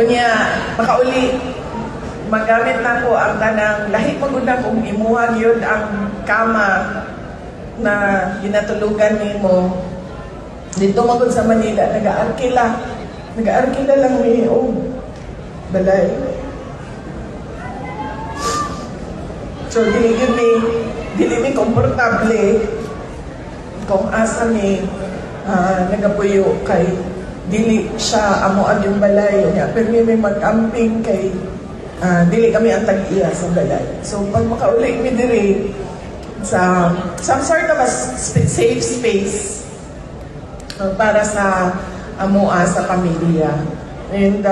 Kunya, makauli, magamit na ko ang tanang lahi magunda kung imuhag yun ang kama na ginatulugan nimo. Dito magod sa Manila, nag-aarkila lang may balay. So, dili mi komportable kung asa mi nagapuyo kay dili siya amuan yung balay niya. Pero may mag-amping kay dili kami ang tag-iya sa balay. So, pag makauli mi diri sa some sort of a safe space para sa amua sa pamilya. And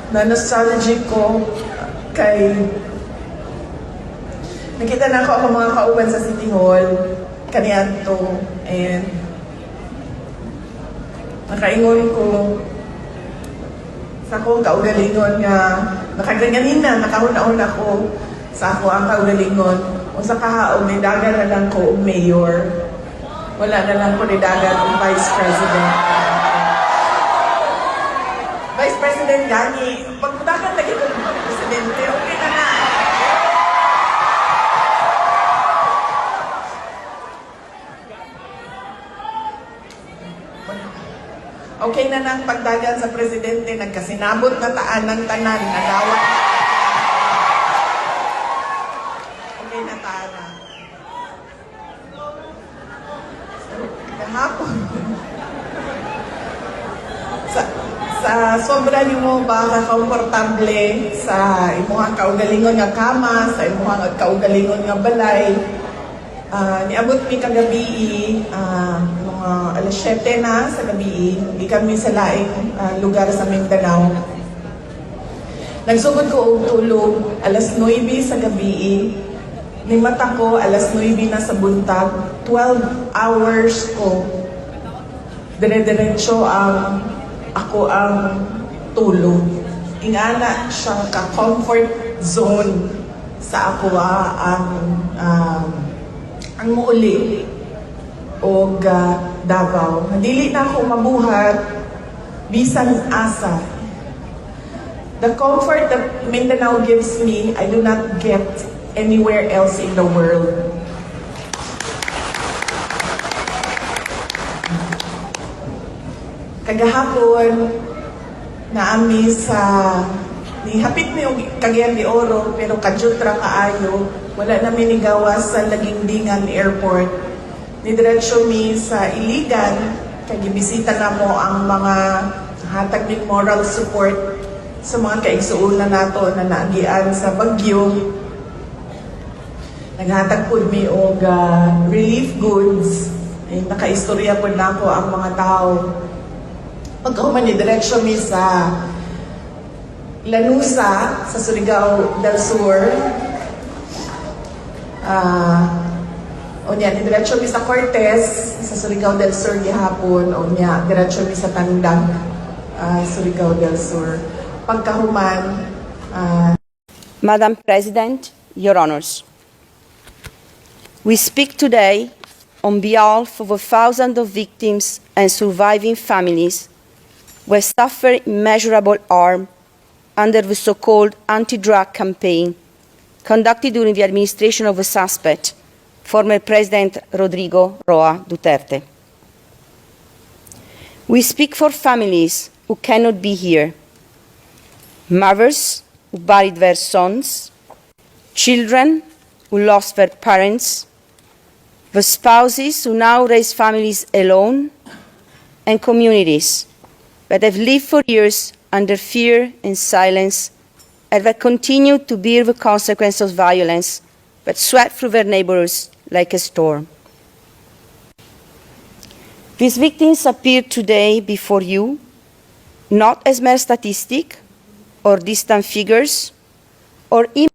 na-nostalgic ko kay nakita na ako ang mga kauban sa City Hall kaniadto, and nakaingon ko sa akong kaugalingon nga nakaganyanina, nakahunahon ako sa ako ang kaugalingon o sa kahaog ni dagan na lang ko og mayor, wala na lang ko ni dagan og vice president. Vice President gani, pagdagan lagi ko ng presidente, okay na na. Okay na nang pagdagan sa presidente, nagkasinabot na taan ng tanan, nagawat. Okay na taan na. Kahapon. sa sobra nimo ba ka-komportable sa imuhang kaugalingon nga kama, sa imuhang kaugalingon nga balay. Niabot mi kagabi, mga alas 7 na sa gabi, hindi kami sa laing lugar sa Mindanao. Nagsugod ko og tulog alas 9 sa gabi. Ni mata ko alas 9 na sa buntag. 12 hours ko. Dire-diretso ako ang tulog. Ingana siyang ka-comfort zone sa ako ang muuli o Davao. Dili na ako mabuhat bisan asa. The comfort that Mindanao gives me, I do not get anywhere else in the world. Kagahapon, naami sa hapit na yung Cagayan de Oro, pero kadyutra kaayo, wala namin nigawas sa Lagingdingan Airport. Nidiretso mi sa Iligan, kaya gibisita na mo ang mga hatag ng moral support sa mga kaigsuunan nato na naagian sa Bagyo. Naghatag po mi og relief goods. Nakaistorya po na ako ang mga tao. Pagkahuman ni diretsyo mi sa Lanusa, sa Surigao del Sur. Onya, ni diretsyo mi sa Cortez, sa Surigao del Sur gihapon. Onya, diretsyo mi sa Tandag, Surigao del Sur. Pagkahuman, Madam President, Your Honors, we speak today on behalf of thousands of victims and surviving families who suffer immeasurable harm under the so-called anti-drug campaign conducted during the administration of the suspect, former President Rodrigo Roa Duterte. We speak for families who cannot be here, mothers who buried their sons, children who lost their parents, the spouses who now raise families alone, and communities that have lived for years under fear and silence, and that continue to bear the consequences of violence that swept through their neighborhoods like a storm. These victims appear today before you not as mere statistics or distant figures or